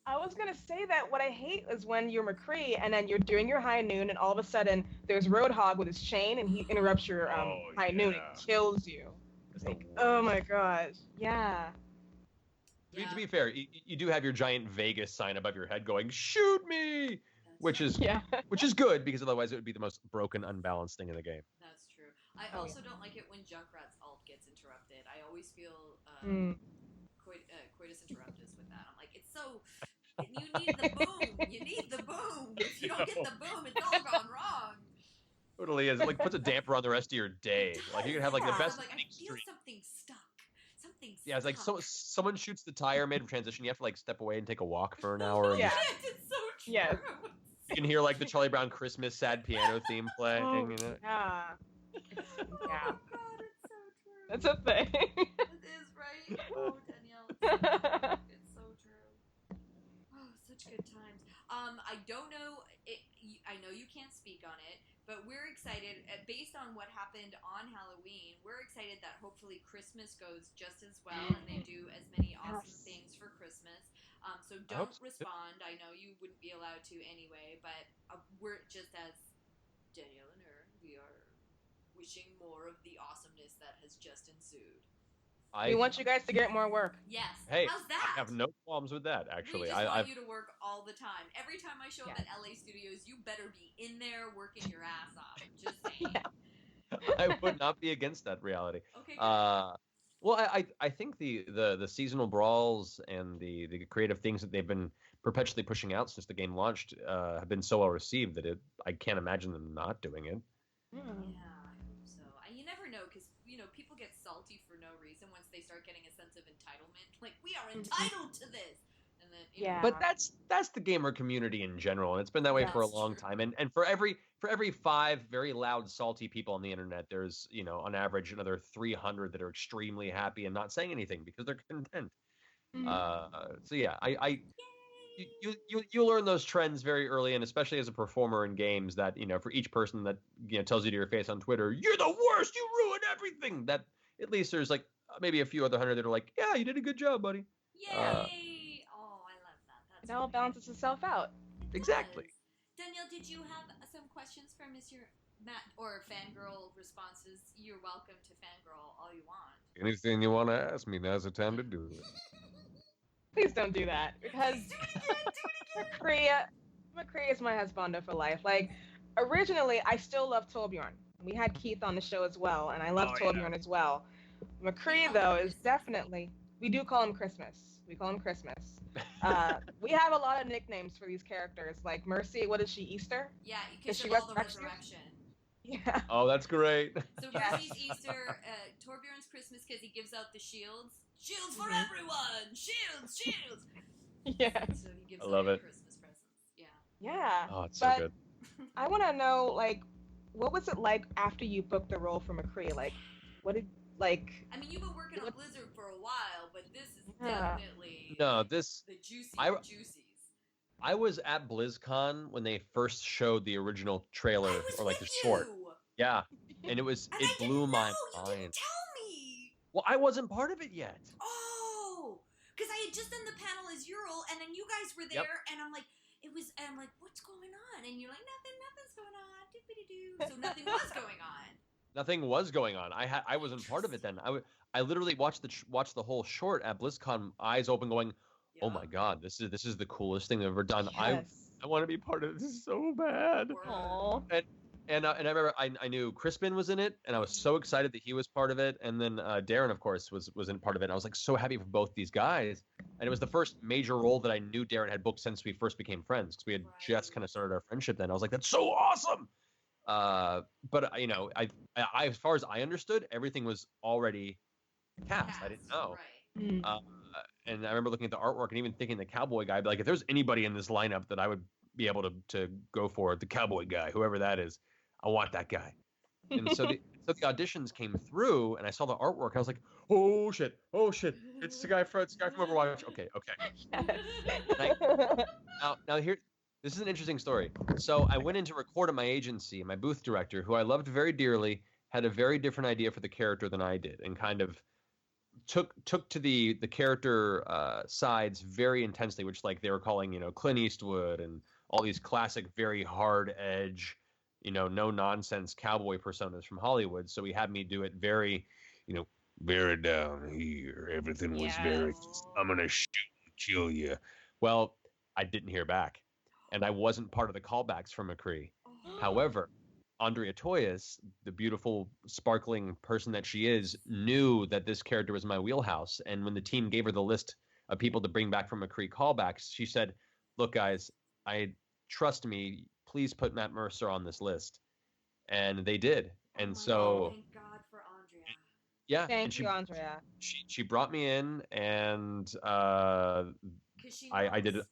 I was gonna say that what I hate is when you're McCree and then you're doing your high noon and all of a sudden there's Roadhog with his chain and he interrupts your high noon and kills you. It's like, oh my gosh, yeah. To be fair, you do have your giant Vegas sign above your head going, "Shoot me," which is good because otherwise it would be the most broken, unbalanced thing in the game. That's true. I also don't like it when Junkrat's ult gets interrupted. I always feel coitus interruptus with that. I'm like, it's so. You need the boom. You need the boom. If you don't get the boom, it's all gone wrong. Totally is. It like puts a damper on the rest of your day. Like you can have like the best. I'm like, I feel something stuck. Yeah, it's like someone shoots the tire mid transition. You have to like step away and take a walk for an hour. Yeah, it's so true. Yes. You can hear like the Charlie Brown Christmas sad piano theme playing. Oh, you know? Yeah. Oh God, it's so true. That's a thing. It is, right? Oh, Danielle, it's so true. Oh, such good times. I don't know. I know you can't speak on it, but we're excited, based on what happened on Halloween, we're excited that hopefully Christmas goes just as well and they do as many awesome things for Christmas. So don't respond. I know you wouldn't be allowed to anyway, but we're just as Danielle and Erin, we are wishing more of the awesomeness that has just ensued. We want you guys to get more work. Yes. Hey, how's that? I have no qualms with that, actually. We just want you to work all the time. Every time I show up at LA Studios, you better be in there working your ass off. Just saying. I would not be against that reality. Okay. Well, I think the seasonal brawls and the creative things that they've been perpetually pushing out since the game launched have been so well received that I can't imagine them not doing it. Yeah, I hope so. You never know, because people get salty for no reason once they start getting a sense of entitlement. Like, we are entitled to this, and then But that's the gamer community in general, and it's been that way for a long time. And for every 5 very loud, salty people on the internet, there's on average another 300 that are extremely happy and not saying anything because they're content. So yeah, you learn those trends very early, and especially as a performer in games, that for each person that tells you to your face on Twitter, "You're the worst, you ruined everything," that at least there's like maybe a few other 100 that are like, "Yeah, you did a good job, buddy." Yay! I love that. It all balances itself out. Exactly. Danielle, did you have some questions for Mr. Matt or fangirl responses? You're welcome to fangirl all you want. Anything you want to ask me, now's the time to do it. Please don't do that, because McCree is my husbando for life. Like, originally, I still love Torbjorn. We had Keith on the show as well, and I love Torbjorn as well. McCree, though, is definitely... We do call him Christmas. We call him Christmas. We have a lot of nicknames for these characters. Like Mercy, what is she, Easter? Yeah, because of all the resurrection. Yeah. Oh, that's great. So Mercy's Easter, Torbjorn's Christmas because he gives out the shields. Shields for everyone! Shields! Shields! Yes. So he gives I love out it. Christmas presents. Yeah. Yeah. Oh, it's so good. I want to know, like, what was it like after you booked the role for McCree? Like, what did, like... I mean, you've been working on Blizzard for a while, but this is definitely the juicy juicies. I was at BlizzCon when they first showed the original trailer, or like the short. Yeah, and it blew my mind. You didn't tell me. Well, I wasn't part of it yet. Oh, because I had just done the panel as Ural, and then you guys were there, and I'm like, what's going on? And you're like, nothing's going on. So nothing was going on. Nothing was going on. I wasn't part of it then. I literally watched the whole short at BlizzCon, eyes open, going, "Oh my god, this is the coolest thing I've ever done. Yes. I want to be part of this so bad." Aww. And I remember I knew Crispin was in it, and I was so excited that he was part of it. And then Darren, of course, was in part of it. And I was like so happy for both these guys. And it was the first major role that I knew Darren had booked since we first became friends, because we had just kind of started our friendship then. I was like, that's so awesome. But I as far as I understood, everything was already cast. I didn't know. Right. And I remember looking at the artwork and even thinking the cowboy guy, like, if there's anybody in this lineup that I would be able to go for, the cowboy guy, whoever that is, I want that guy. And so the auditions came through, and I saw the artwork. And I was like, oh shit, it's the guy from Overwatch. Okay. Now here, this is an interesting story. So I went in to record at my agency, and my booth director, who I loved very dearly, had a very different idea for the character than I did, and kind of took to the character sides very intensely, which, like, they were calling Clint Eastwood and all these classic, very hard edge, no nonsense cowboy personas from Hollywood. So he had me do it very, very down here. Everything was very, I'm gonna shoot and kill you. Well, I didn't hear back, and I wasn't part of the callbacks from McCree. However, Andrea Toyas, the beautiful, sparkling person that she is, knew that this character was my wheelhouse. And when the team gave her the list of people to bring back from McCree callbacks, she said, "Look, guys, trust me. Please put Matt Mercer on this list." And they did. And so, thank God for Andrea. Yeah, Thank you, Andrea. She brought me in, and Because I did it.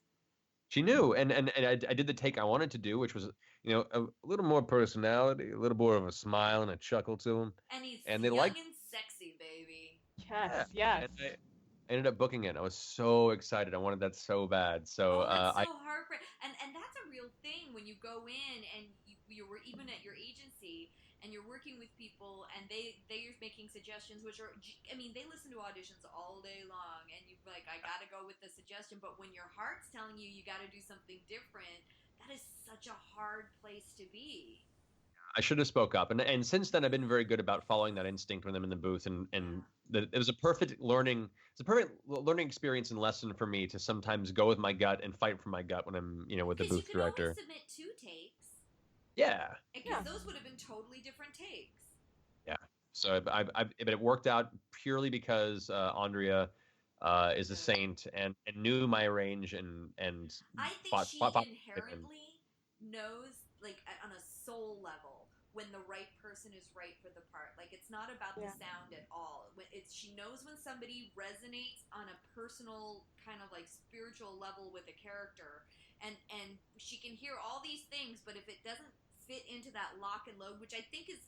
She knew, and I did the take I wanted to do, which was, a little more personality, a little more of a smile and a chuckle to him. And he's and they young liked, and sexy, baby. Yes. And I ended up booking it. I was so excited. I wanted that so bad. So that's so heartbreaking. And that's a real thing when when you go in and you're even at your agency and you're working with people and they're making suggestions, which are, I mean, they listen to auditions all day long, and you're like, I gotta go with the suggestion, but when your heart's telling you gotta do something different, that is such a hard place to be. I should have spoke up, and since then I've been very good about following that instinct when I'm in the booth, and it was a perfect learning experience and lesson for me to sometimes go with my gut and fight for my gut when I'm with the booth director. Because you can always submit 2 takes. Yeah. Because those would have been totally different takes. Yeah. So but it worked out purely because Andrea is a saint and knew my range and I think she inherently knows, like, on a soul level, when the right person is right for the part. Like, it's not about the sound at all. She knows when somebody resonates on a personal kind of like spiritual level with a character, and she can hear all these things, but if it doesn't fit into that lock and load, which I think is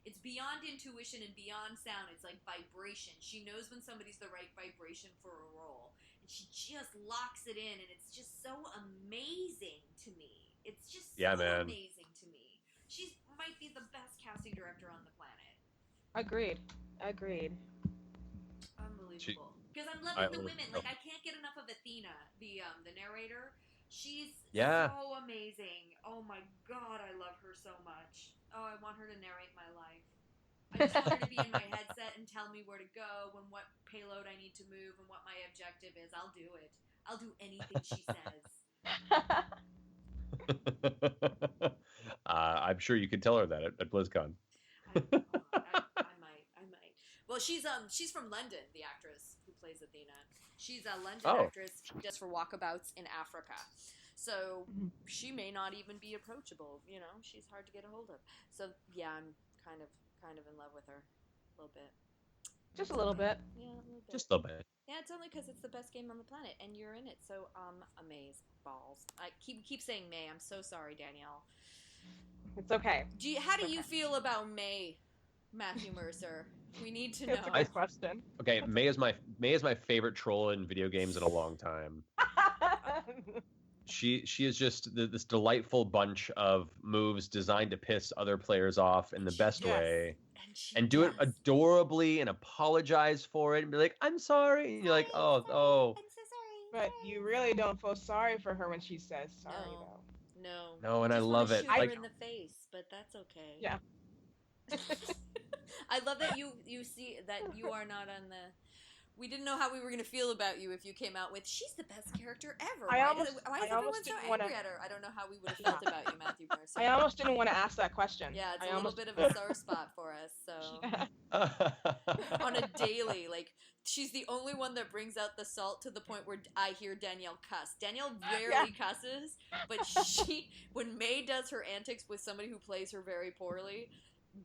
it's beyond intuition and beyond sound. It's like vibration. She knows when somebody's the right vibration for a role, and she just locks it in, and it's just so amazing to me. It's just so amazing to me. She might be the best casting director on the planet. Agreed. Unbelievable. Because I'm loving the women. Like, I can't get enough of Athena, the narrator. She's so amazing. Oh my god, I love her so much. Oh, I want her to narrate my life. I just want her to be in my headset and tell me where to go and what payload I need to move and what my objective is. I'll do it. I'll do anything she says. I'm sure you could tell her that at BlizzCon. I might. Well, she's from London, the actress who plays Athena. She's a London actress just for walkabouts in Africa. So she may not even be approachable. She's hard to get a hold of. So yeah, I'm kind of in love with her a little bit. Just a little bit. Yeah, a little bit. Just a little bit. Yeah, it's only because it's the best game on the planet, and you're in it. So amaze balls. I keep saying May. I'm so sorry, Danielle. It's okay. How do you feel about May, Matthew Mercer? We need to know. That's a good question. Okay, May is my favorite troll in video games in a long time. She is just this delightful bunch of moves designed to piss other players off in the best way, and do it adorably and apologize for it and be like, "I'm sorry." And you're like, "Oh." I'm so sorry. But you really don't feel sorry for her when she says sorry, though. No, and I love it. Shoot her in the face, but that's okay. Yeah. I love that you see that you are not on the. We didn't know how we were going to feel about you if you came out with, she's the best character ever. Why is everyone so angry at her? I don't know how we would have felt about you, Matthew Mercer. I almost didn't want to ask that question. Yeah, it's a little bit of a sore spot for us. So on a daily, like, she's the only one that brings out the salt to the point where I hear Danielle cuss. Danielle rarely cusses, but when May does her antics with somebody who plays her very poorly,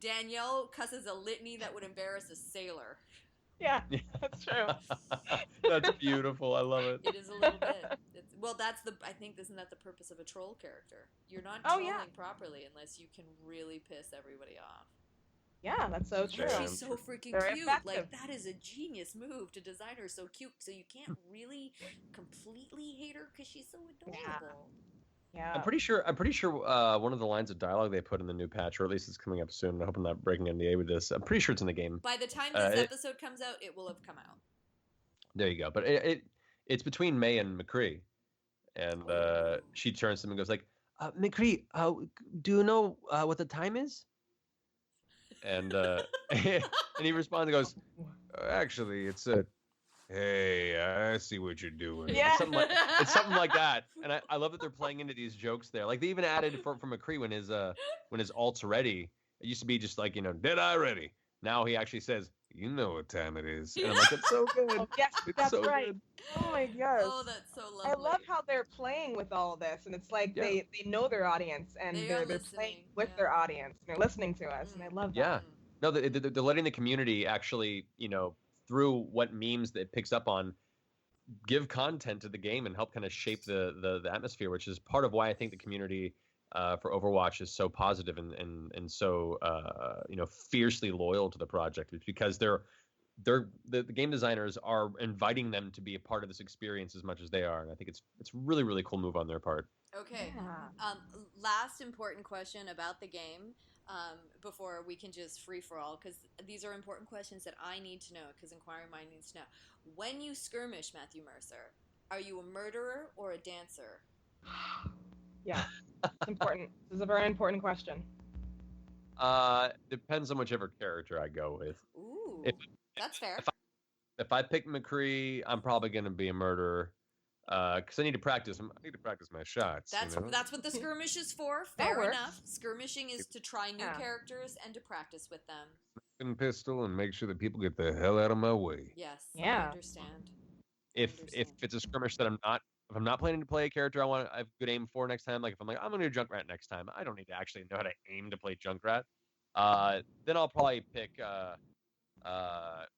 Danielle cusses a litany that would embarrass a sailor. Yeah, that's true. That's beautiful. I love it. It is a little bit. I think, isn't that the purpose of a troll character? You're not trolling properly unless you can really piss everybody off. Yeah, that's so true. She's so freaking cute. Effective. Like, that is a genius move to design her so cute, so you can't really completely hate her because she's so adorable. Yeah. I'm pretty sure one of the lines of dialogue they put in the new patch, or at least it's coming up soon. I hope I'm not breaking NDA with this. I'm pretty sure it's in the game. By the time this episode comes out, it will have come out. There you go. But it's between May and McCree, and she turns to him and goes like, "McCree, do you know what the time is?" And and he responds and goes, "Actually, it's a." Hey, I see what you're doing. Yeah. It's something like that. And I love that they're playing into these jokes there. Like, they even added for McCree when his ult's ready. It used to be just like, dead eye ready. Now he actually says, "You know what time it is." And I'm like, it's so good. Oh, yes, that's so right. Good. Oh my gosh. Oh, that's so lovely. I love how they're playing with all this, and it's like they know their audience, and they're playing with their audience, and they're listening to us, and I love that. Yeah. No, they're letting the community actually, through what memes that it picks up on, give content to the game and help kind of shape the atmosphere, which is part of why I think the community for Overwatch is so positive and so fiercely loyal to the project. It's because they're the game designers are inviting them to be a part of this experience as much as they are, and I think it's really really cool move on their part. Okay. Yeah. Last important question about the game before we can just free for all, because these are important questions that I need to know, because Inquiring Mind needs to know. When you skirmish, Matthew Mercer, are you a murderer or a dancer? Yeah, it's important. This is a very important question. Depends on whichever character I go with. Ooh, that's fair. If I pick McCree, I'm probably going to be a murderer. Because I need to practice. I need to practice my shots. That's what the skirmish is for. Fair enough. Skirmishing is to try new characters and to practice with them. And pistol and make sure that people get the hell out of my way. Yes. Yeah. I understand. If it's a skirmish that if I'm not planning to play a character I have good aim for next time, like if I'm like I'm gonna do Junkrat next time, I don't need to actually know how to aim to play Junkrat. Then I'll probably pick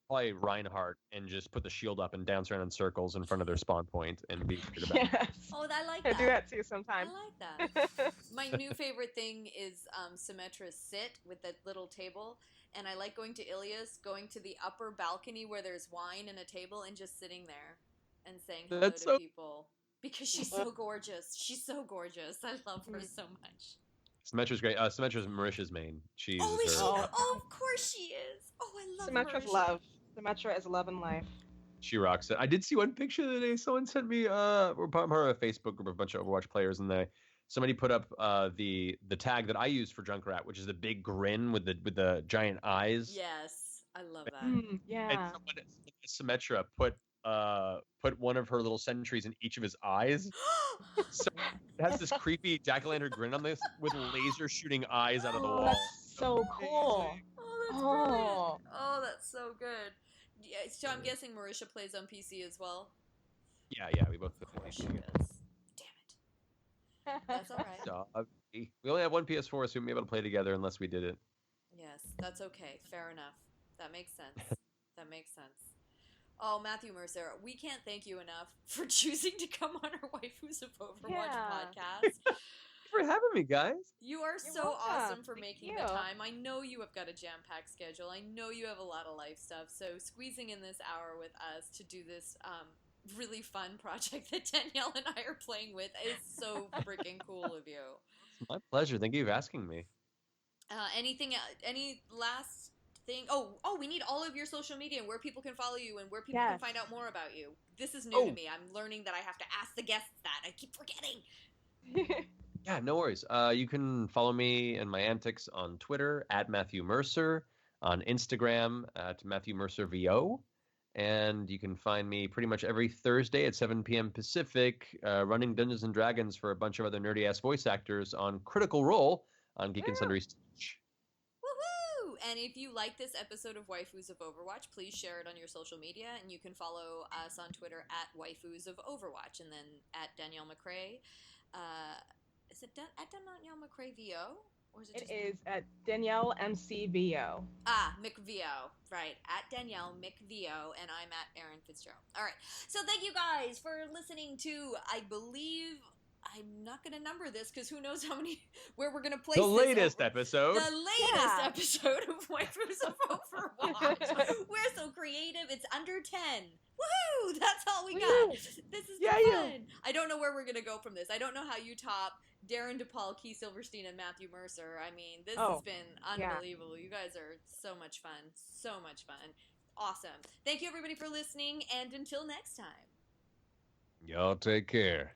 probably Reinhardt and just put the shield up and dance around in circles in front of their spawn point and be weird about it. Yes. Oh, I like I that. do that too sometimes. I like that. My new favorite thing is Symmetra's sit with that little table. And I like going to Ilias, going to the upper balcony where there's wine and a table and just sitting there and saying hello to people. Because she's so gorgeous. She's so gorgeous. I love her so much. Symmetra's great. Symmetra's Marisha's main. She uses is she? her. Oh, of course she is. Oh, I love Symmetra's Marisha. love. Symmetra is love and life. She rocks it. I did see one picture the other day. Someone sent me. We're part of a Facebook group of a bunch of Overwatch players, and somebody put up the tag that I use for Junkrat, which is the big grin with the giant eyes. Yes, I love that. Yeah. And someone, Symmetra put one of her little sentries in each of his eyes. So it has this creepy jack-o'-lantern grin on this with laser shooting eyes out of the wall. That's so cool. Oh, that's brilliant. Oh, that's so good. Yeah, so I'm guessing Marisha plays on PC as well. Yeah, we both Of course play. she does. Damn it. That's all right. So, we only have one PS4, so we won't be able to play together unless we did it. Yes, that's okay. Fair enough. That makes sense. That makes sense. Oh, Matthew Mercer, we can't thank you enough for choosing to come on our Waifus of Overwatch podcast. Thanks for having me, guys. You are You're so welcome. awesome for Thank making you. the time. I know you have got a jam-packed schedule. I know you have a lot of life stuff. So squeezing in this hour with us to do this really fun project that Danielle and I are playing with is so freaking cool of you. It's my pleasure. Thank you for asking me. Any last thing? Oh, we need all of your social media and where people can follow you and where people can find out more about you. This is new to me. I'm learning that I have to ask the guests that. I keep forgetting. Yeah, no worries. You can follow me and my antics on Twitter at Matthew Mercer, on Instagram at Matthew Mercer VO, and you can find me pretty much every Thursday at 7 p.m. Pacific, running Dungeons and Dragons for a bunch of other nerdy ass voice actors on Critical Role on Geek and Sundry Stitch. Woohoo! And if you like this episode of Waifus of Overwatch, please share it on your social media, and you can follow us on Twitter at Waifus of Overwatch, and then at Danielle McCree. Is it at Danielle McCree VO? Or is it just... It is at Danielle MCVO. McVO. Right. At Danielle McVO, and I'm at Erin Fitzgerald. All right. So thank you guys for listening to, I believe, I'm not going to number this because who knows where we're going to place the latest episode. The latest episode of Waifus of Overwatch. We're so creative. It's under 10. Woohoo! That's all we got. This is fun. I don't know where we're going to go from this. I don't know how you top Darren DePaul, Key Silverstein, and Matthew Mercer. I mean, this has been unbelievable. You guys are so much fun. So much fun. Awesome. Thank you, everybody, for listening, and until next time. Y'all take care.